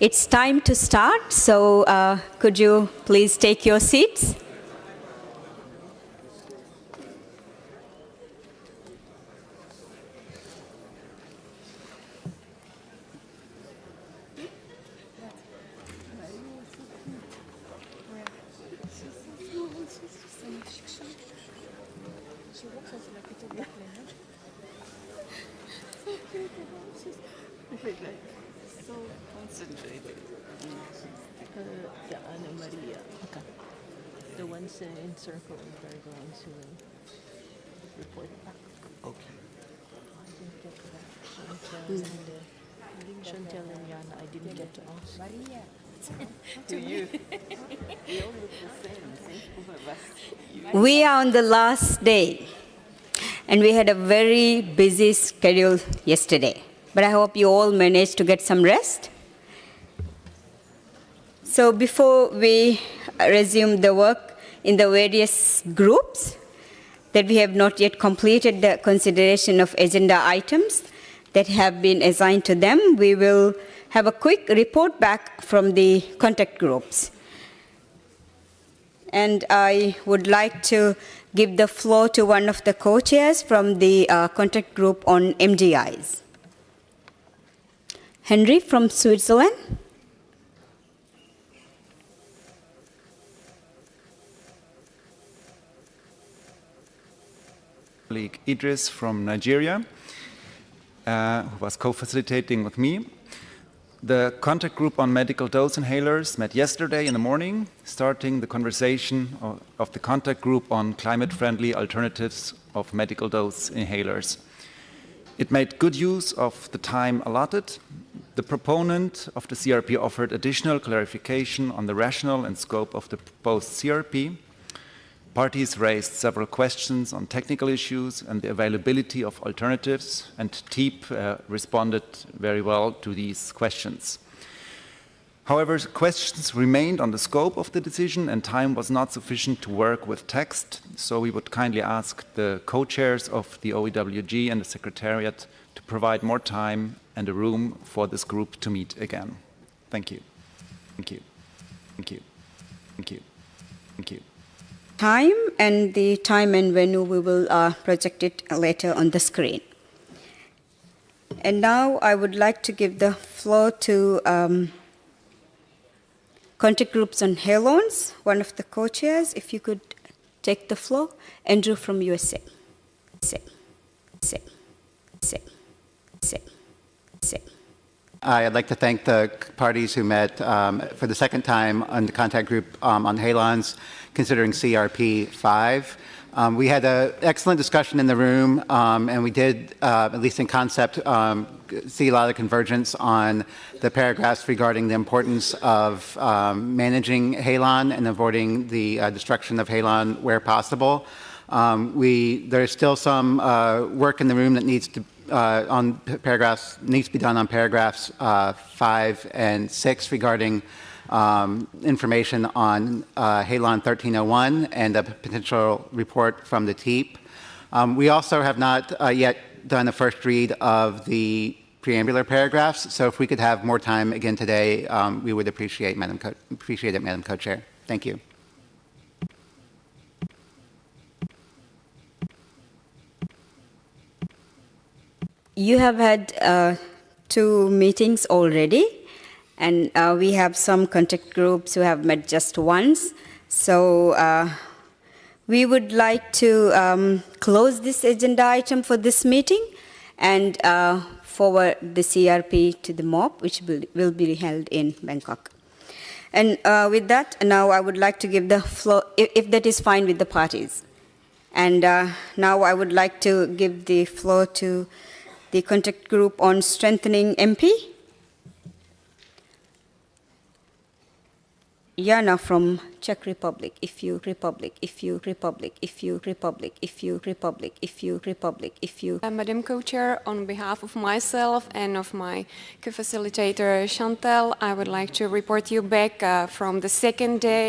It's time to start, so could you please take your seats? So concentrated. Anna Maria. Okay. The ones in circle are going to report back. Okay. I didn't get that. Chantel and Yana, I didn't get to ask. Maria. To you. We all look the same both of us. We are on the last day, and we had a very busy schedule yesterday. But I hope you all managed to get some rest. So before we resume the work in the various groups that we have not yet completed the consideration of agenda items that have been assigned to them, we will have a quick report back from the contact groups. And I would like to give the floor to one of the co-chairs from the contact group on MDIs. Henry from Switzerland. Colleague Idris from Nigeria, who was co-facilitating with me. The contact group on medical dose inhalers met yesterday in the morning, starting the conversation of the contact group on climate-friendly alternatives of medical dose inhalers. It made good use of the time allotted. The proponent of the CRP offered additional clarification on the rationale and scope of the proposed CRP. Parties raised several questions on technical issues and the availability of alternatives, and TEEP responded very well to these questions. However, questions remained on the scope of the decision, and time was not sufficient to work with text, so we would kindly ask the co-chairs of the OEWG and the Secretariat to provide more time and a room for this group to meet again. Thank you. Thank you. Thank you. Thank you. Thank you. Time and the time and venue we will project it later on the screen. And now I would like to give the floor to contact groups on halons, one of the co-chairs, if you could take the floor. Andrew from USA. I'd like to thank the parties who met for the second time on the contact group on halons, considering CRP 5. We had an excellent discussion in the room, and we did, at least in concept, see a lot of convergence on the paragraphs regarding the importance of managing halon and avoiding the destruction of halon where possible. There's still some work in the room that needs to needs to be done on paragraphs 5 and 6 regarding information on Halon 1301 and a potential report from the TEEP. We also have not yet done a first read of the preambular paragraphs, so if we could have more time again today, we would appreciate it, Madam Co-Chair. Thank you. You have had 2 meetings already, and we have some contact groups who have met just once. So we would like to close this agenda item for this meeting and forward the CRP to the MOP, which will be held in Bangkok. And with that, now I would like to give the floor, if that is fine with the parties. And now I would like to give the floor to the contact group on strengthening MP. Yana from Czech Republic, if you. Madam Co-Chair, on behalf of myself and of my co-facilitator Chantal, I would like to report you back from the second day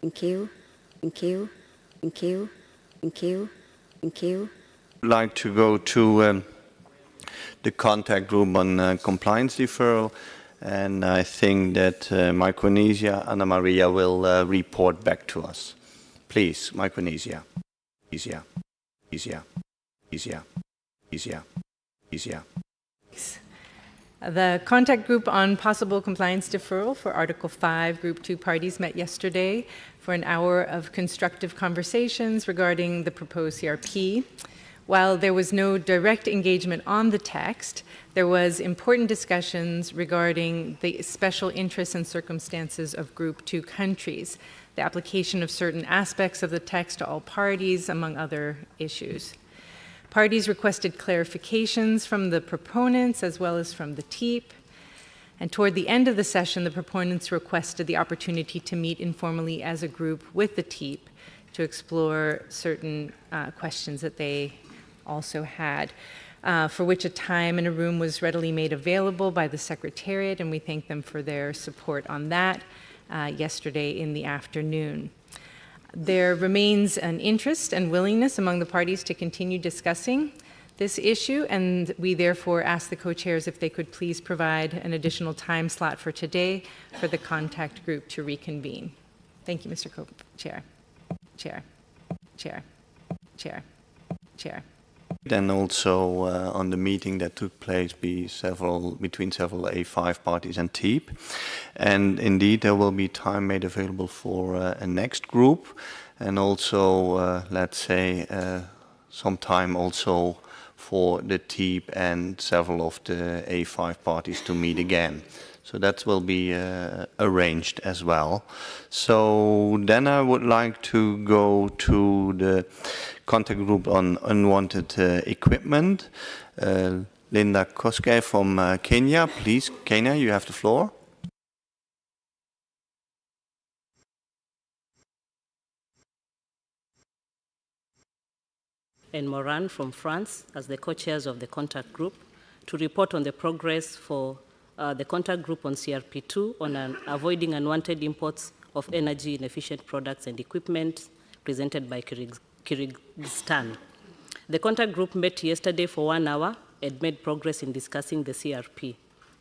Thank you. Thank you. Thank you. Thank you. Thank you. Like to go to the contact group on compliance deferral, and I think that Micronesia, Anna Maria, will report back to us. Please, Micronesia. Easier. The contact group on possible compliance deferral for Article 5 Group 2 parties met yesterday for an hour of constructive conversations regarding the proposed CRP. While there was no direct engagement on the text, there was important discussions regarding the special interests and circumstances of Group 2 countries, the application of certain aspects of the text to all parties, among other issues. Parties requested clarifications from the proponents as well as from the TEEP. And toward the end of the session, the proponents requested the opportunity to meet informally as a group with the TEEP to explore certain questions that they also had, for which a time and a room was readily made available by the Secretariat, and we thank them for their support on that yesterday in the afternoon. There remains an interest and willingness among the parties to continue discussing this issue, and we therefore ask the co-chairs if they could please provide an additional time slot for today for the contact group to reconvene. Thank you, Mr. Co-Chair. Chair. And also on the meeting that took place between several A5 parties and TEEP. And indeed, there will be time made available for a next group, and also, let's say, some time also for the TEEP and several of the A5 parties to meet again. So that will be arranged as well. So then I would like to go to the contact group on unwanted equipment. Linda Koske from Kenya, please. Kenya, you have the floor. And Moran from France as the co-chairs of the contact group to report on the progress for the contact group on CRP2 on avoiding unwanted imports of energy inefficient products and equipment presented by Kyrgyzstan. The contact group met yesterday for 1 hour and made progress in discussing the CRP.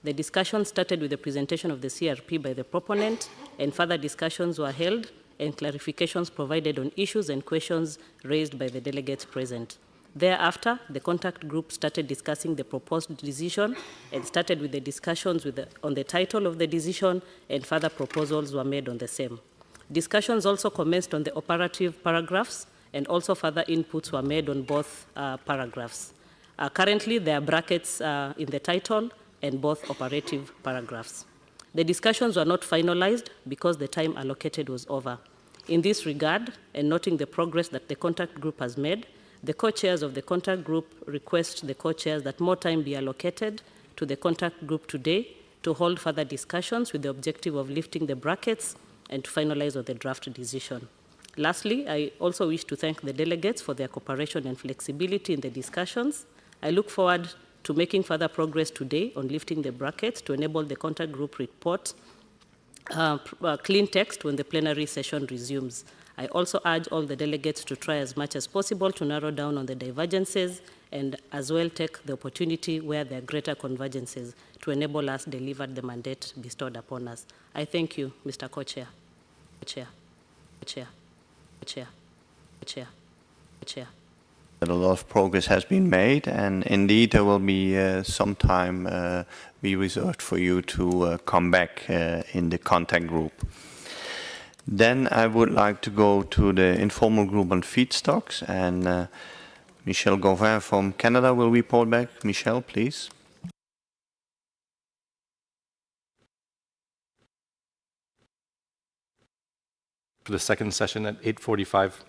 The discussion started with the presentation of the CRP by the proponent, and further discussions were held and clarifications provided on issues and questions raised by the delegates present. Thereafter, the contact group started discussing the proposed decision and started with the discussions on the title of the decision, and further proposals were made on the same. Discussions also commenced on the operative paragraphs, and also further inputs were made on both paragraphs. Currently, there are brackets in the title and both operative paragraphs. The discussions were not finalized because the time allocated was over. In this regard, and noting the progress that the contact group has made, the co-chairs of the contact group request the co-chairs that more time be allocated to the contact group today to hold further discussions with the objective of lifting the brackets and to finalize on the draft decision. Lastly, I also wish to thank the delegates for their cooperation and flexibility in the discussions. I look forward to making further progress today on lifting the brackets to enable the contact group report clean text when the plenary session resumes. I also urge all the delegates to try as much as possible to narrow down on the divergences and as well take the opportunity where there are greater convergences to enable us deliver the mandate bestowed upon us. I thank you, Mr. Co-Chair. A lot of progress has been made, and indeed there will be some time be reserved for you to come back in the contact group. Then I would like to go to the informal group on feedstocks, and Michel Gauvin from Canada will report back. Michel, please. For the second session at 8:45.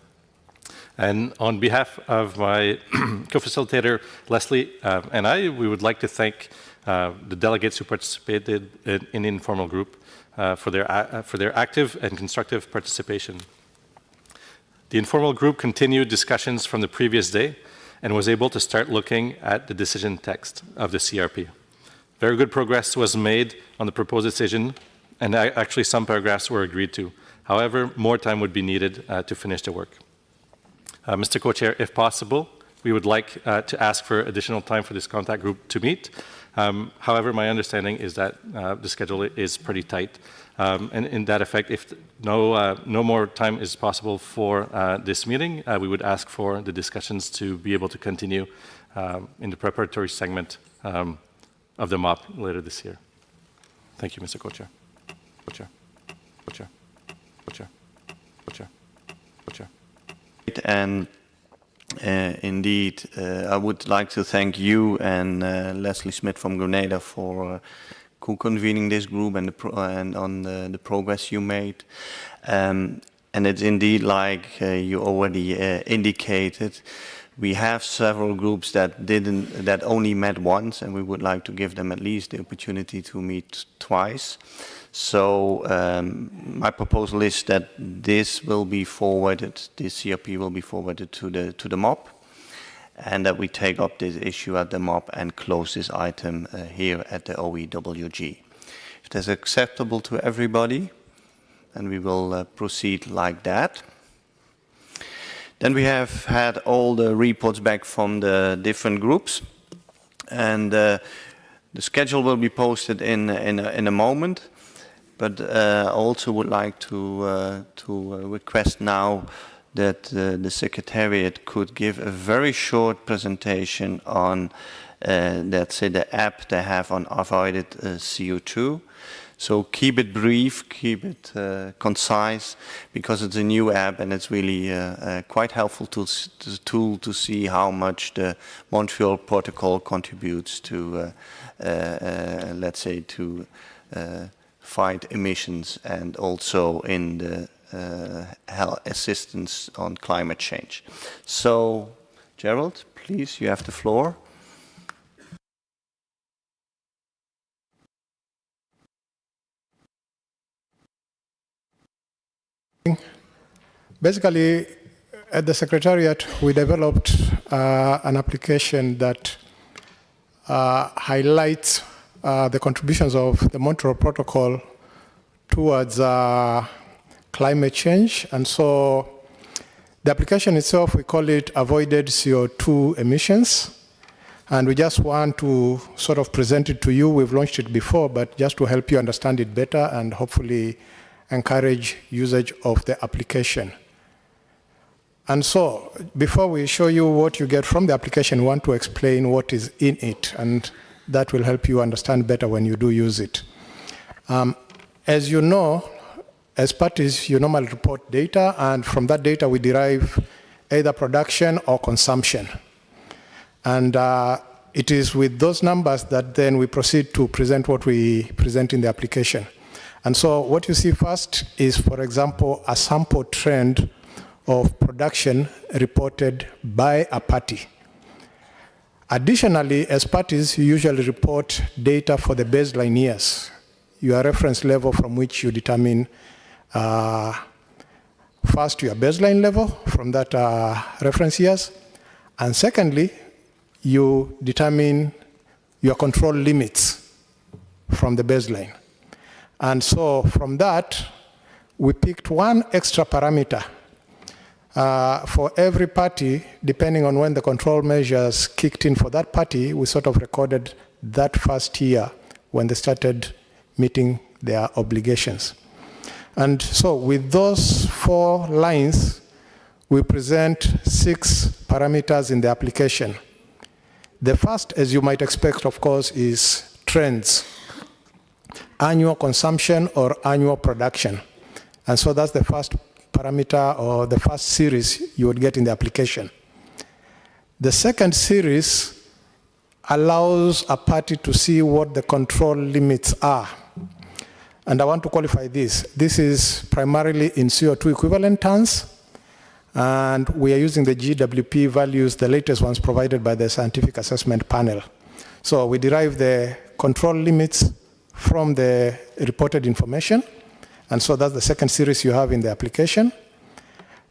And on behalf of my co-facilitator, Leslie, and I, we would like to thank the delegates who participated in the informal group for their active and constructive participation. The informal group continued discussions from the previous day and was able to start looking at the decision text of the CRP. Very good progress was made on the proposed decision, and actually some paragraphs were agreed to. However, more time would be needed to finish the work. Mr. Co-Chair, if possible, we would like to ask for additional time for this contact group to meet. However, my understanding is that the schedule is pretty tight. And in that effect, if no more time is possible for this meeting, we would ask for the discussions to be able to continue in the preparatory segment of the MOP later this year. Thank you, Mr. Co-Chair. Co-Chair. Co-Chair. Co-Chair. Co-Chair. Co-Chair. And indeed, I would like to thank you and Leslie Smith from Grenada for co-convening this group and on the progress you made. And it's indeed like you already indicated, we have several groups that only met once, and we would like to give them at least the opportunity to meet twice. So my proposal is that this will be forwarded, this CRP will be forwarded to the MOP, and that we take up this issue at the MOP and close this item here at the OEWG. If that's acceptable to everybody, then we will proceed like that. Then we have had all the reports back from the different groups, and the schedule will be posted in a moment. But I also would like to request now that the Secretariat could give a very short presentation on, let's say, the app they have on avoided CO2. So keep it brief, keep it concise, because it's a new app and it's really quite helpful tool to see how much the Montreal Protocol contributes to, let's say, to fight emissions and also in the health assistance on climate change. So, Gerald, please, you have the floor. Basically, at the Secretariat, we developed an application that highlights the contributions of the Montreal Protocol towards climate change. And so the application itself, we call it Avoided CO2 Emissions. And we just want to sort of present it to you. We've launched it before, but just to help you understand it better and hopefully encourage usage of the application. And so, before we show you what you get from the application, we want to explain what is in it, and that will help you understand better when you do use it. As you know, as parties, you normally report data, and from that data we derive either production or consumption. And it is with those numbers that then we proceed to present what we present in the application. And so what you see first is, for example, a sample trend of production reported by a party. Additionally, as parties, you usually report data for the baseline years, your reference level from which you determine first your baseline level from that reference years, and secondly, you determine your control limits from the baseline. And so from that, we picked one extra parameter for every party, depending on when the control measures kicked in for that party. We sort of recorded that first year when they started meeting their obligations. And so with those 4 lines, we present 6 parameters in the application. The first, as you might expect, of course, is trends. Annual consumption or annual production. And so that's the first parameter or the first series you would get in the application. The second series allows a party to see what the control limits are. And I want to qualify this. This is primarily in CO2 equivalent tons, and we are using the GWP values, the latest ones provided by the Scientific Assessment Panel. So we derive the control limits from the reported information, and so that's the second series you have in the application.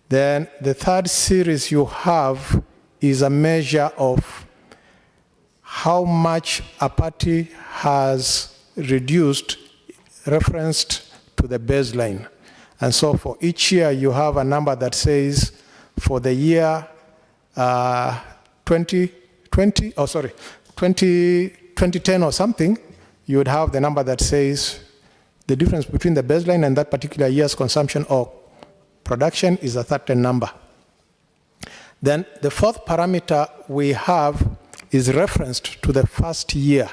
Then the third series you have is a measure of how much a party has reduced referenced to the baseline. And so for each year, you have a number that says for the year 2010 or something, you would have the number that says the difference between the baseline and that particular year's consumption or production is a certain number. Then the fourth parameter we have is referenced to the first year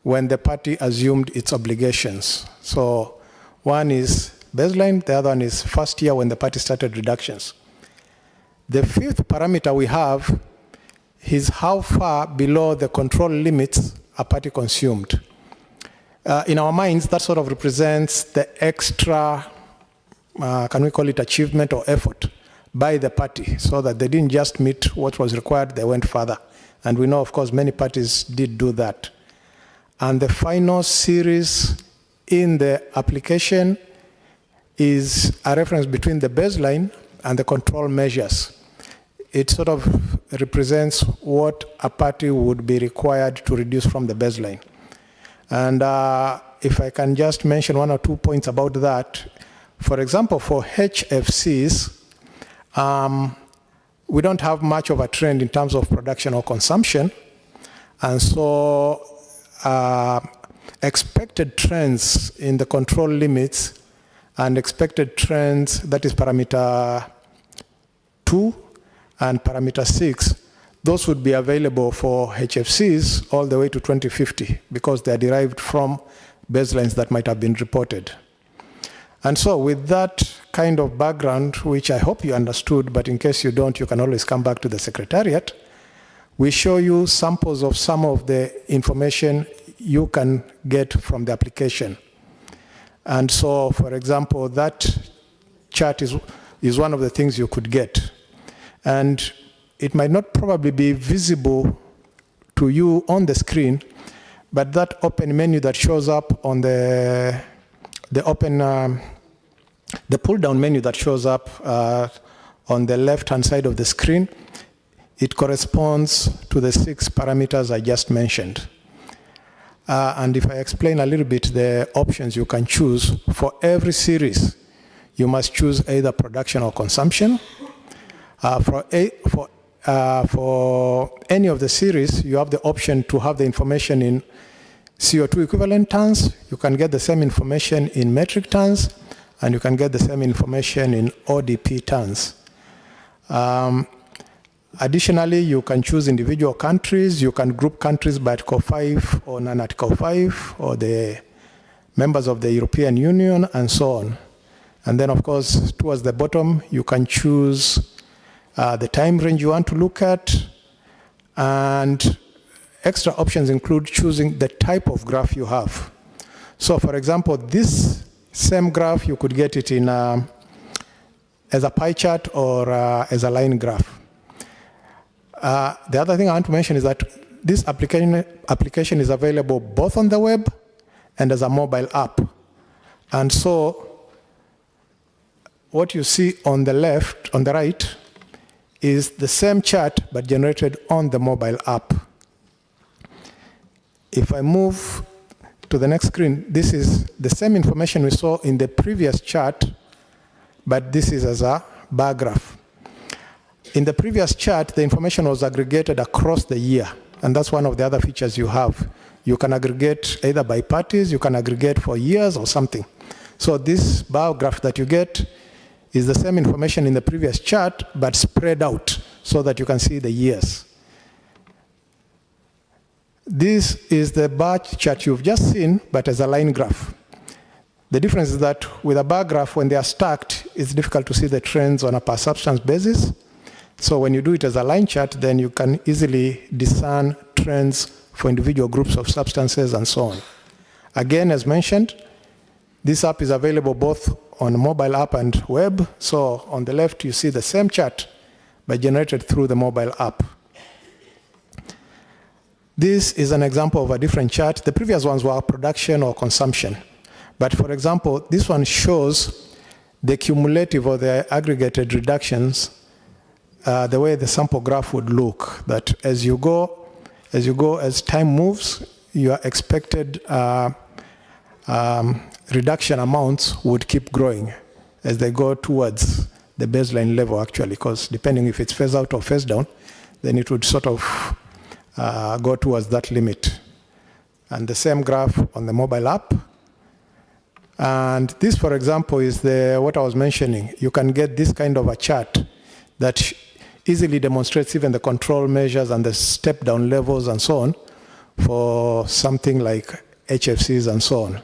when the party assumed its obligations. So one is baseline, the other one is first year when the party started reductions. The fifth parameter we have is how far below the control limits a party consumed. In our minds, that sort of represents the extra, can we call it achievement or effort by the party, so that they didn't just meet what was required, they went further. And we know, of course, many parties did do that. And the final series in the application is a reference between the baseline and the control measures. It sort of represents what a party would be required to reduce from the baseline. And if I can just mention one or 2 points about that. For example, for HFCs, we don't have much of a trend in terms of production or consumption. And so expected trends in the control limits and expected trends, that is parameter 2 and parameter 6, those would be available for HFCs all the way to 2050 because they are derived from baselines that might have been reported. And so with that kind of background, which I hope you understood, but in case you don't, you can always come back to the Secretariat, we show you samples of some of the information you can get from the application. And so, for example, that chart is one of the things you could get. And it might not probably be visible to you on the screen, but that open menu that shows up on the pull-down menu that shows up on the left-hand side of the screen, it corresponds to the 6 parameters I just mentioned. And if I explain a little bit the options you can choose, for every series, you must choose either production or consumption. For any of the series, you have the option to have the information in CO2 equivalent tons. You can get the same information in metric tons, and you can get the same information in ODP tons. Additionally, you can choose individual countries. You can group countries by Article 5 or non-Article 5, or the members of the European Union, and so on. And then, of course, towards the bottom, you can choose the time range you want to look at. And extra options include choosing the type of graph you have. So, for example, this same graph, you could get it in as a pie chart or as a line graph. The other thing I want to mention is that this application is available both on the web and as a mobile app. And so what you see on the left, on the right, is the same chart but generated on the mobile app. If I move to the next screen, this is the same information we saw in the previous chart, but this is as a bar graph. In the previous chart, the information was aggregated across the year, and that's one of the other features you have. You can aggregate either by parties, you can aggregate for years or something. So this bar graph that you get is the same information in the previous chart, but spread out so that you can see the years. This is the bar chart you've just seen, but as a line graph. The difference is that with a bar graph, when they are stacked, it's difficult to see the trends on a per substance basis. So when you do it as a line chart, then you can easily discern trends for individual groups of substances and so on. Again, as mentioned, this app is available both on mobile app and web. So on the left, you see the same chart, but generated through the mobile app. This is an example of a different chart. The previous ones were production or consumption. But for example, this one shows the cumulative or the aggregated reductions, the way the sample graph would look, that as time moves, your expected reduction amounts would keep growing. as they go towards the baseline level, actually, because depending if it's phase out or phase down, then it would sort of go towards that limit. And the same graph on the mobile app. And this, for example, is what I was mentioning. You can get this kind of a chart that easily demonstrates even the control measures and the step down levels and so on for something like HFCs and so on.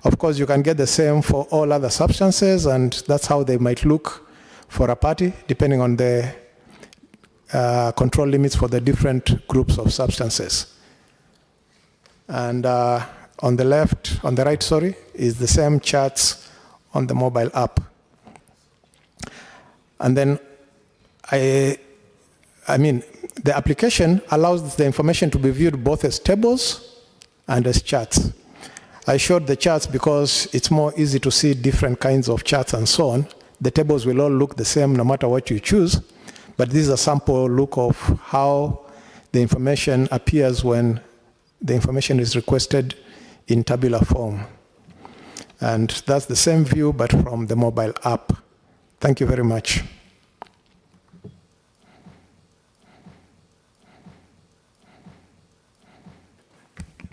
Of course, you can get the same for all other substances, and that's how they might look for a party, depending on the control limits for the different groups of substances. And on the right, is the same charts on the mobile app. And then I mean, the application allows the information to be viewed both as tables and as charts. I showed the charts because it's more easy to see different kinds of charts and so on. The tables will all look the same no matter what you choose, but this is a sample look of how the information appears when the information is requested in tabular form. And that's the same view, but from the mobile app. Thank you very much.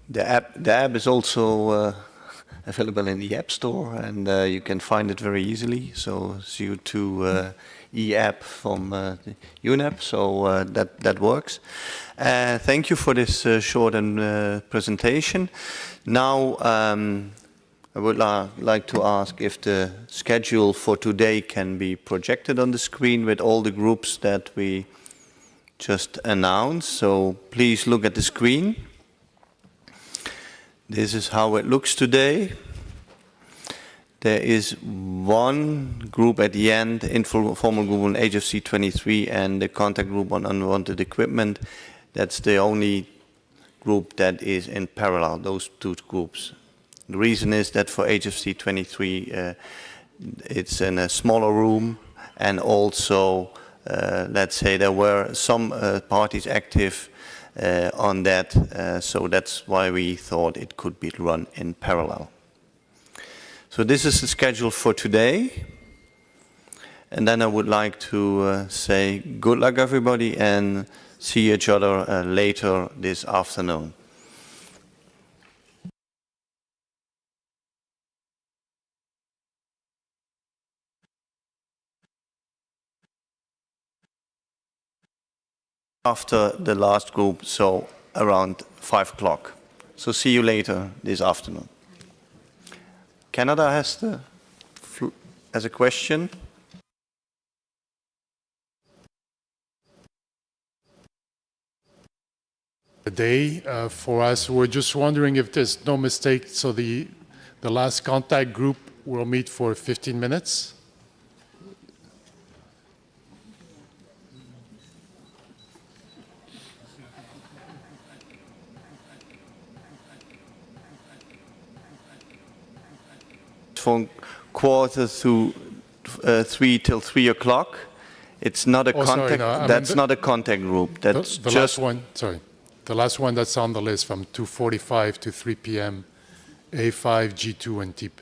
The app is also available in the App Store, and you can find it very easily. So CO2 e-app from UNEP, so that works. Thank you for this short presentation. Now, I would like to ask if the schedule for today can be projected on the screen with all the groups that we just announced. So please look at the screen. This is how it looks today. There is one group at the end, informal group on HFC 23 and the contact group on unwanted equipment. That's the only group that is in parallel, those two groups. The reason is that for HFC 23, it's in a smaller room, and also, let's say, there were some parties active on that, so that's why we thought it could be run in parallel. So this is the schedule for today, and then I would like to say good luck everybody and see each other later this afternoon. After the last group, so around 5 o'clock. So see you later this afternoon. Canada has a question. The day for us, we're just wondering if there's no mistake. So the last contact group will meet for 15 minutes. From 2:45 till 3 o'clock. It's not a contact. Sorry, no, that's not a contact group. That's the just last one. Sorry, the last one that's on the list from 2:45 to 3 p.m. A5, G2, and TEEP.